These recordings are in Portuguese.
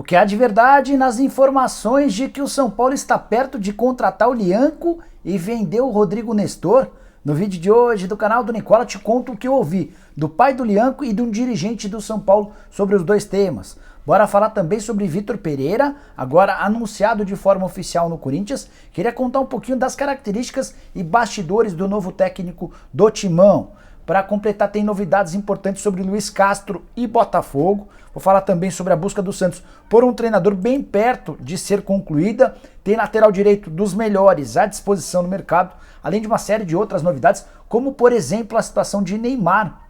O que há de verdade nas informações de que o São Paulo está perto de contratar o Lianco e vender o Rodrigo Nestor? No vídeo de hoje do canal do Nicola te conto o que eu ouvi do pai do Lianco e de um dirigente do São Paulo sobre os dois temas. Bora falar também sobre Vitor Pereira, agora anunciado de forma oficial no Corinthians. Queria contar um pouquinho das características e bastidores do novo técnico do Timão. Para completar, tem novidades importantes sobre Luiz Castro e Botafogo. Vou falar também sobre a busca do Santos por um treinador bem perto de ser concluída. Tem lateral direito dos melhores à disposição no mercado, além de uma série de outras novidades, como por exemplo a situação de Neymar,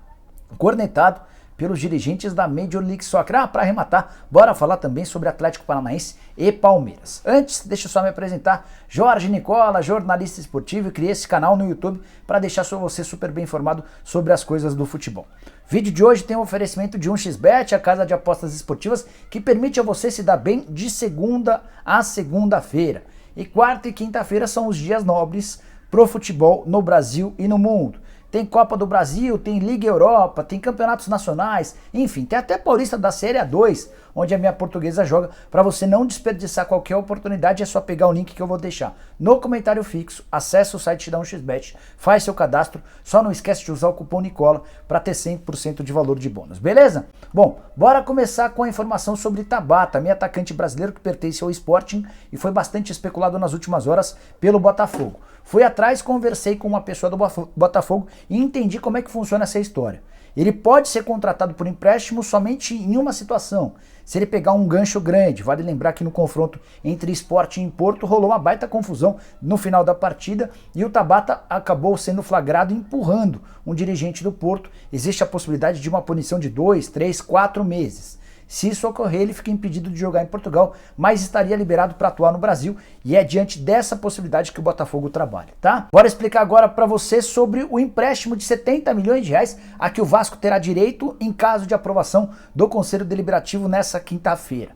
cornetado pelos dirigentes da Major League Soccer. Para arrematar, bora falar também sobre Atlético Paranaense e Palmeiras. Antes, deixa eu só me apresentar. Jorge Nicola, jornalista esportivo, e criei esse canal no YouTube para deixar você super bem informado sobre as coisas do futebol. O vídeo de hoje tem um oferecimento de 1xBet, a casa de apostas esportivas que permite a você se dar bem de segunda a segunda-feira. E quarta e quinta-feira são os dias nobres pro futebol no Brasil e no mundo. Tem Copa do Brasil, tem Liga Europa, tem campeonatos nacionais, enfim, tem até Paulista da Série A2, onde a minha portuguesa joga. Para você não desperdiçar qualquer oportunidade, é só pegar o link que eu vou deixar no comentário fixo, acessa o site da 1xBet, faz seu cadastro, só não esquece de usar o cupom Nicola para ter 100% de valor de bônus, beleza? Bom, bora começar com a informação sobre Tabata, meio atacante brasileiro que pertence ao Sporting e foi bastante especulado nas últimas horas pelo Botafogo. Fui atrás, conversei com uma pessoa do Botafogo e entendi como é que funciona essa história. Ele pode ser contratado por empréstimo somente em uma situação: se ele pegar um gancho grande. Vale lembrar que no confronto entre Sporting e Porto rolou uma baita confusão no final da partida e o Tabata acabou sendo flagrado empurrando um dirigente do Porto. Existe a possibilidade de uma punição de 2, 3, 4 meses. Se isso ocorrer, ele fica impedido de jogar em Portugal, mas estaria liberado para atuar no Brasil, e é diante dessa possibilidade que o Botafogo trabalha, tá? Bora explicar agora para você sobre o empréstimo de 70 milhões de reais a que o Vasco terá direito em caso de aprovação do Conselho Deliberativo nessa quinta-feira.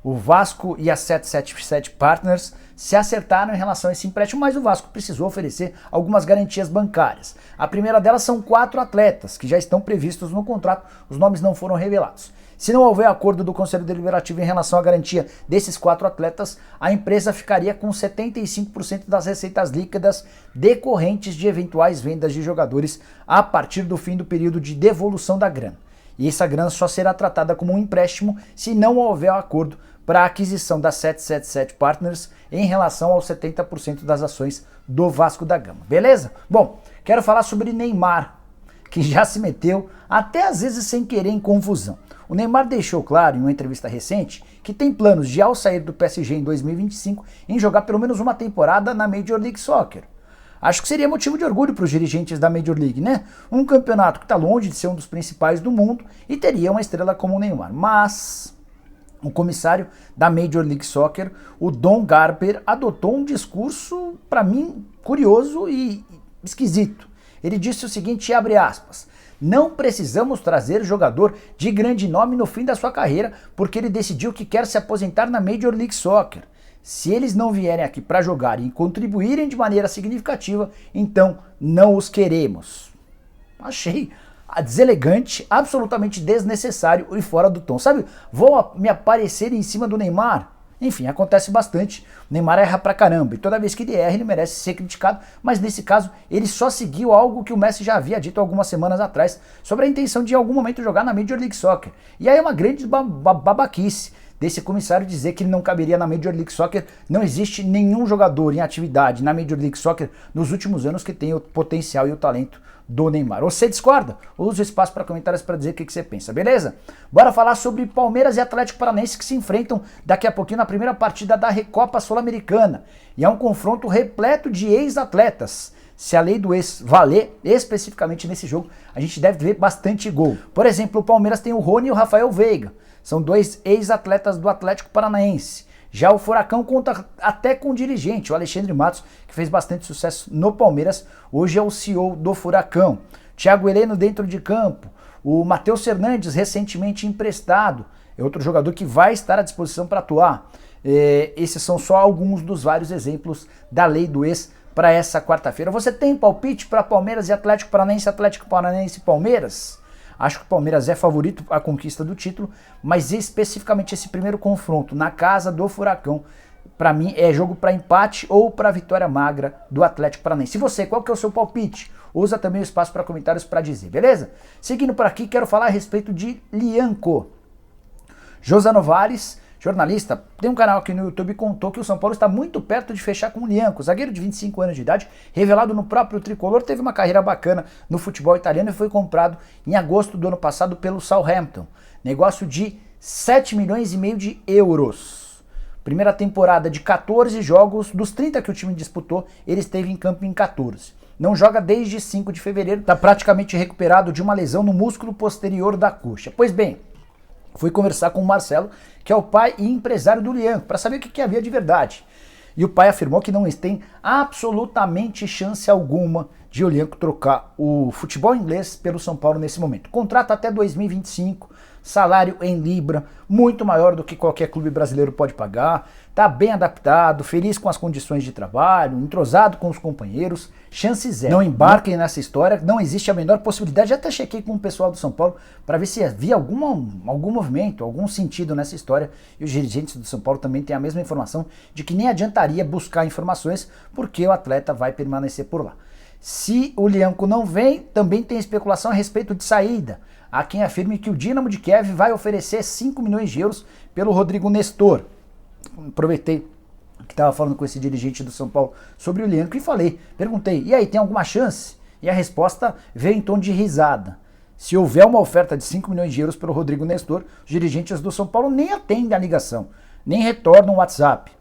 O Vasco e a 777 Partners se acertaram em relação a esse empréstimo, mas o Vasco precisou oferecer algumas garantias bancárias. A primeira delas são 4 atletas que já estão previstos no contrato, os nomes não foram revelados. Se não houver acordo do Conselho Deliberativo em relação à garantia desses 4 atletas, a empresa ficaria com 75% das receitas líquidas decorrentes de eventuais vendas de jogadores a partir do fim do período de devolução da grana. E essa grana só será tratada como um empréstimo se não houver acordo para a aquisição da 777 Partners em relação aos 70% das ações do Vasco da Gama. Beleza? Bom, quero falar sobre Neymar, que já se meteu, até às vezes sem querer, em confusão. O Neymar deixou claro em uma entrevista recente que tem planos de, ao sair do PSG em 2025, em jogar pelo menos uma temporada na Major League Soccer. Acho que seria motivo de orgulho para os dirigentes da Major League, né? Um campeonato que está longe de ser um dos principais do mundo e teria uma estrela como o Neymar. Mas o comissário da Major League Soccer, o Don Garber, adotou um discurso, para mim, curioso e esquisito. Ele disse o seguinte, abre aspas: "Não precisamos trazer jogador de grande nome no fim da sua carreira porque ele decidiu que quer se aposentar na Major League Soccer. Se eles não vierem aqui para jogar e contribuírem de maneira significativa, então não os queremos." Achei deselegante, absolutamente desnecessário e fora do tom. Sabe, vou me aparecer em cima do Neymar? Enfim, acontece bastante. O Neymar erra pra caramba e toda vez que ele erra ele merece ser criticado, mas nesse caso ele só seguiu algo que o Messi já havia dito algumas semanas atrás sobre a intenção de em algum momento jogar na Major League Soccer. E aí é uma grande babaquice desse comissário dizer que ele não caberia na Major League Soccer. Não existe nenhum jogador em atividade na Major League Soccer nos últimos anos que tenha o potencial e o talento do Neymar. Você discorda? Use o espaço para comentários para dizer o que você pensa, beleza? Bora falar sobre Palmeiras e Atlético Paranaense que se enfrentam daqui a pouquinho na primeira partida da Recopa Sul-Americana. E é um confronto repleto de ex-atletas. Se a lei do ex valer, especificamente nesse jogo, a gente deve ver bastante gol. Por exemplo, o Palmeiras tem o Rony e o Rafael Veiga. São 2 ex-atletas do Atlético Paranaense. Já o Furacão conta até com o dirigente, o Alexandre Matos, que fez bastante sucesso no Palmeiras, hoje é o CEO do Furacão. Thiago Heleno dentro de campo, o Matheus Fernandes, recentemente emprestado, é outro jogador que vai estar à disposição para atuar. Esses são só alguns dos vários exemplos da lei do ex para essa quarta-feira. Você tem palpite para Palmeiras e Atlético Paranaense e Palmeiras? Acho que o Palmeiras é favorito à conquista do título, mas especificamente esse primeiro confronto na casa do Furacão, para mim é jogo para empate ou para vitória magra do Atlético Paranaense. E você, qual que é o seu palpite? Usa também o espaço para comentários para dizer, beleza? Seguindo por aqui, quero falar a respeito de Lianco. José Novares, jornalista, tem um canal aqui no YouTube, contou que o São Paulo está muito perto de fechar com o Lianco, zagueiro de 25 anos de idade, revelado no próprio Tricolor, teve uma carreira bacana no futebol italiano e foi comprado em agosto do ano passado pelo Southampton. Negócio de 7 milhões e meio de euros. Primeira temporada de 14 jogos, dos 30 que o time disputou, ele esteve em campo em 14. Não joga desde 5 de fevereiro, está praticamente recuperado de uma lesão no músculo posterior da coxa. Pois bem, fui conversar com o Marcelo, que é o pai e empresário do Lianco, para saber o que havia de verdade. E o pai afirmou que não tem absolutamente chance alguma de o Lianco trocar o futebol inglês pelo São Paulo nesse momento. Contrato até 2025, salário em libra, muito maior do que qualquer clube brasileiro pode pagar, tá bem adaptado, feliz com as condições de trabalho, entrosado com os companheiros, chance zero. Não embarquem nessa história, não existe a menor possibilidade. Já até chequei com o pessoal do São Paulo para ver se havia algum movimento, algum sentido nessa história, e os dirigentes do São Paulo também têm a mesma informação de que nem adiantaria buscar informações porque o atleta vai permanecer por lá. Se o Lianco não vem, também tem especulação a respeito de saída. Há quem afirme que o Dinamo de Kiev vai oferecer 5 milhões de euros pelo Rodrigo Nestor. Aproveitei que estava falando com esse dirigente do São Paulo sobre o Lianco e perguntei, e aí, tem alguma chance? E a resposta veio em tom de risada. Se houver uma oferta de 5 milhões de euros pelo Rodrigo Nestor, os dirigentes do São Paulo nem atendem a ligação, nem retornam o WhatsApp,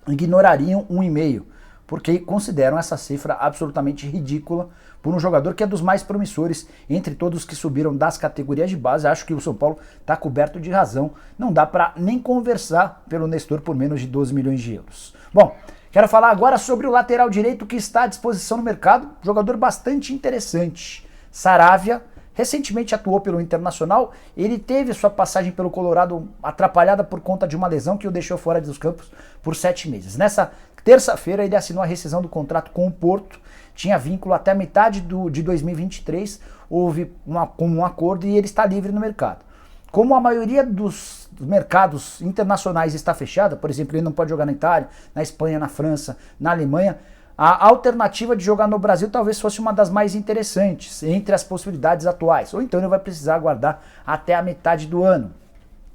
ignorariam um e-mail, porque consideram essa cifra absolutamente ridícula por um jogador que é dos mais promissores entre todos que subiram das categorias de base. Acho que o São Paulo está coberto de razão, não dá para nem conversar pelo Nestor por menos de 12 milhões de euros. Bom, quero falar agora sobre o lateral direito que está à disposição no mercado, jogador bastante interessante, Saravia. Recentemente atuou pelo Internacional, ele teve sua passagem pelo Colorado atrapalhada por conta de uma lesão que o deixou fora dos campos por 7 meses. Nessa terça-feira ele assinou a rescisão do contrato com o Porto, tinha vínculo até a metade de 2023, houve um acordo e ele está livre no mercado. Como a maioria dos mercados internacionais está fechada, por exemplo, ele não pode jogar na Itália, na Espanha, na França, na Alemanha, a alternativa de jogar no Brasil talvez fosse uma das mais interessantes entre as possibilidades atuais, ou então ele vai precisar aguardar até a metade do ano.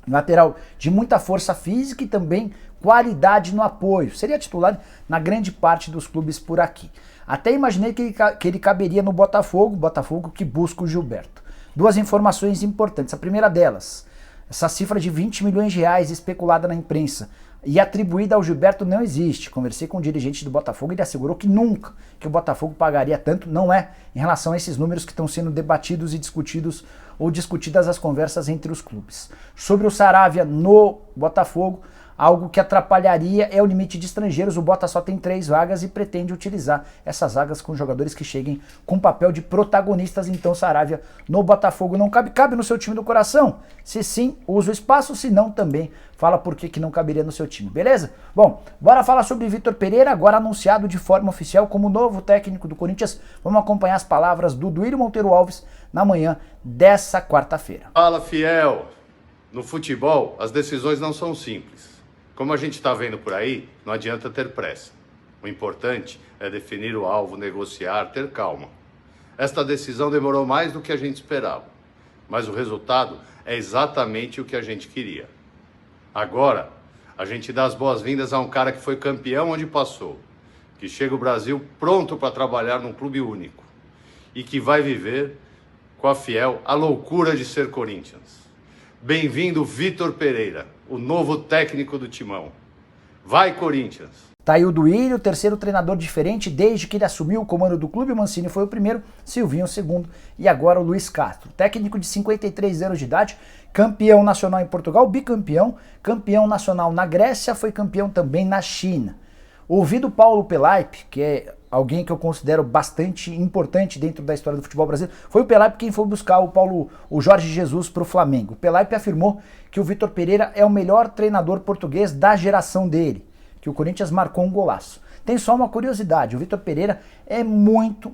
Lateral de muita força física e também qualidade no apoio, seria titular na grande parte dos clubes por aqui. Até imaginei que ele caberia no Botafogo que busca o Gilberto. Duas informações importantes, a primeira delas, essa cifra de 20 milhões de reais especulada na imprensa e atribuída ao Gilberto não existe. Conversei com o dirigente do Botafogo e ele assegurou que nunca que o Botafogo pagaria tanto, não é em relação a esses números que estão sendo debatidos e discutidos ou discutidas as conversas entre os clubes. Sobre o Saravia no Botafogo, algo que atrapalharia é o limite de estrangeiros. O Bota só tem 3 vagas e pretende utilizar essas vagas com jogadores que cheguem com papel de protagonistas. Então Saravia no Botafogo não cabe. Cabe no seu time do coração? Se sim, usa o espaço, se não também fala por que não caberia no seu time, beleza? Bom, bora falar sobre Vitor Pereira, agora anunciado de forma oficial como novo técnico do Corinthians. Vamos acompanhar as palavras do Duílio Monteiro Alves na manhã dessa quarta-feira. Fala, fiel! No futebol, as decisões não são simples. Como a gente está vendo por aí, não adianta ter pressa. O importante é definir o alvo, negociar, ter calma. Esta decisão demorou mais do que a gente esperava, mas o resultado é exatamente o que a gente queria. Agora, a gente dá as boas-vindas a um cara que foi campeão onde passou, que chega ao Brasil pronto para trabalhar num clube único e que vai viver com a fiel a loucura de ser Corinthians. Bem-vindo, Vitor Pereira, o novo técnico do Timão. Vai, Corinthians! Tá aí o Duílio, o terceiro treinador diferente desde que ele assumiu o comando do clube. O Mancini foi o primeiro, Silvinho o segundo e agora o Luiz Castro. Técnico de 53 anos de idade, campeão nacional em Portugal, bicampeão, campeão nacional na Grécia, foi campeão também na China. Ouvi do Paulo Pelaipe, que é alguém que eu considero bastante importante dentro da história do futebol brasileiro, foi o Pelaipe quem foi buscar o Jorge Jesus para o Flamengo. O Pelaipe afirmou que o Vitor Pereira é o melhor treinador português da geração dele, que o Corinthians marcou um golaço. Tem só uma curiosidade, o Vitor Pereira é muito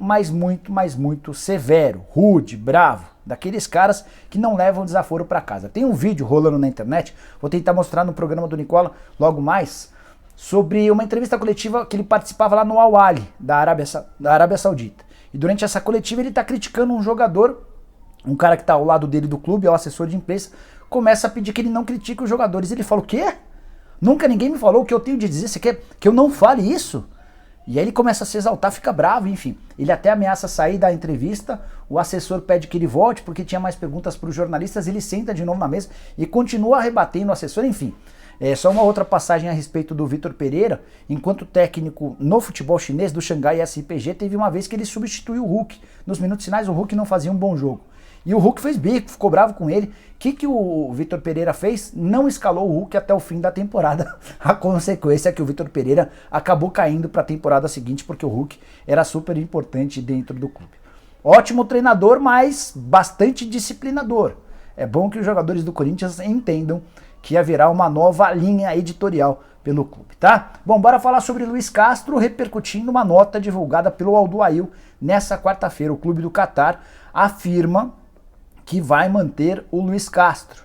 severo, rude, bravo. daqueles caras que não levam desaforo para casa. Tem um vídeo rolando na internet, vou tentar mostrar no programa do Nicola logo mais, sobre uma entrevista coletiva que ele participava lá no Al Ahly, da Arábia Saudita. E durante essa coletiva ele está criticando um jogador, um cara que está ao lado dele do clube, é o assessor de imprensa, começa a pedir que ele não critique os jogadores. Ele fala, o quê? Nunca ninguém me falou o que eu tenho de dizer, você quer que eu não fale isso? E aí ele começa a se exaltar, fica bravo, enfim. Ele até ameaça sair da entrevista, o assessor pede que ele volte porque tinha mais perguntas para os jornalistas, ele senta de novo na mesa e continua rebatendo o assessor, enfim. Só uma outra passagem a respeito do Vitor Pereira, enquanto técnico no futebol chinês do Xangai SPG, teve uma vez que ele substituiu o Hulk. Nos minutos finais o Hulk não fazia um bom jogo. E o Hulk fez bico, ficou bravo com ele. O que o Vitor Pereira fez? Não escalou o Hulk até o fim da temporada. A consequência é que o Vitor Pereira acabou caindo para a temporada seguinte, porque o Hulk era super importante dentro do clube. Ótimo treinador, mas bastante disciplinador. É bom que os jogadores do Corinthians entendam que haverá uma nova linha editorial pelo clube, tá? Bom, bora falar sobre Luiz Castro repercutindo uma nota divulgada pelo Al Duhail nessa quarta-feira. O clube do Catar afirma que vai manter o Luiz Castro.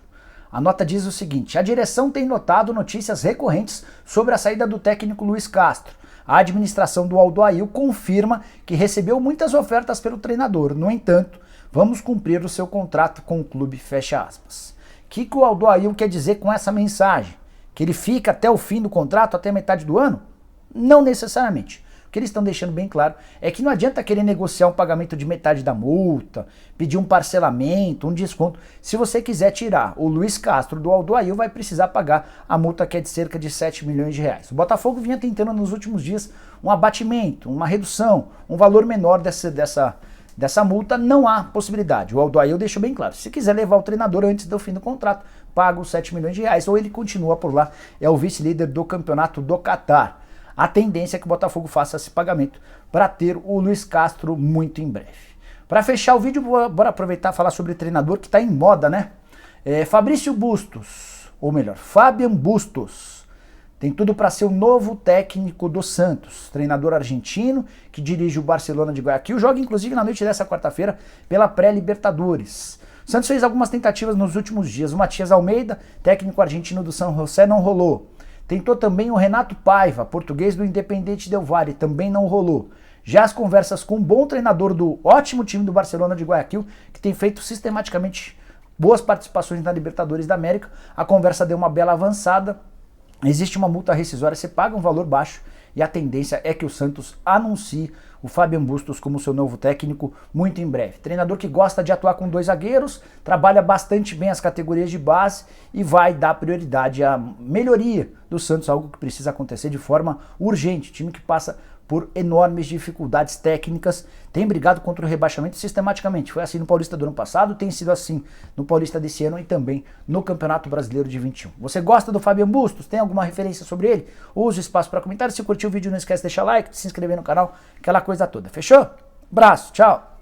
A nota diz o seguinte: a direção tem notado notícias recorrentes sobre a saída do técnico Luiz Castro. A administração do Al Duhail confirma que recebeu muitas ofertas pelo treinador. No entanto, vamos cumprir o seu contrato com o clube, fecha aspas. O que o Al Duhail quer dizer com essa mensagem? Que ele fica até o fim do contrato, até metade do ano? Não necessariamente. O que eles estão deixando bem claro é que não adianta querer negociar um pagamento de metade da multa, pedir um parcelamento, um desconto. Se você quiser tirar o Luiz Castro do Al Duhail, vai precisar pagar a multa, que é de cerca de 7 milhões de reais. O Botafogo vinha tentando nos últimos dias um abatimento, uma redução, um valor menor dessa multa. Não há possibilidade. O Al Duhail deixou bem claro: se quiser levar o treinador antes do fim do contrato, paga os 7 milhões de reais, ou ele continua por lá, é o vice-líder do campeonato do Catar. A tendência é que o Botafogo faça esse pagamento para ter o Luiz Castro muito em breve. Para fechar o vídeo, bora aproveitar e falar sobre treinador que está em moda, né? Fabrício Bustos, ou melhor, Fabian Bustos, tem tudo para ser o novo técnico do Santos. Treinador argentino que dirige o Barcelona de Guayaquil, joga inclusive na noite dessa quarta-feira pela pré-Libertadores. O Santos fez algumas tentativas nos últimos dias. O Matias Almeida, técnico argentino do San José, não rolou. Tentou também o Renato Paiva, português do Independiente Del Valle, também não rolou. Já as conversas com um bom treinador do ótimo time do Barcelona de Guayaquil, que tem feito sistematicamente boas participações na Libertadores da América, a conversa deu uma bela avançada. Existe uma multa rescisória, você paga um valor baixo e a tendência é que o Santos anuncie o Fabian Bustos como seu novo técnico muito em breve. Treinador que gosta de atuar com 2 zagueiros, trabalha bastante bem as categorias de base e vai dar prioridade à melhoria do Santos, algo que precisa acontecer de forma urgente. Time que passa por enormes dificuldades técnicas, tem brigado contra o rebaixamento sistematicamente. Foi assim no Paulista do ano passado, tem sido assim no Paulista desse ano e também no Campeonato Brasileiro de 21. Você gosta do Fabian Bustos? Tem alguma referência sobre ele? Use o espaço para comentários. Se curtiu o vídeo, não esquece de deixar like, de se inscrever no canal, aquela coisa toda. Fechou? Abraço, tchau!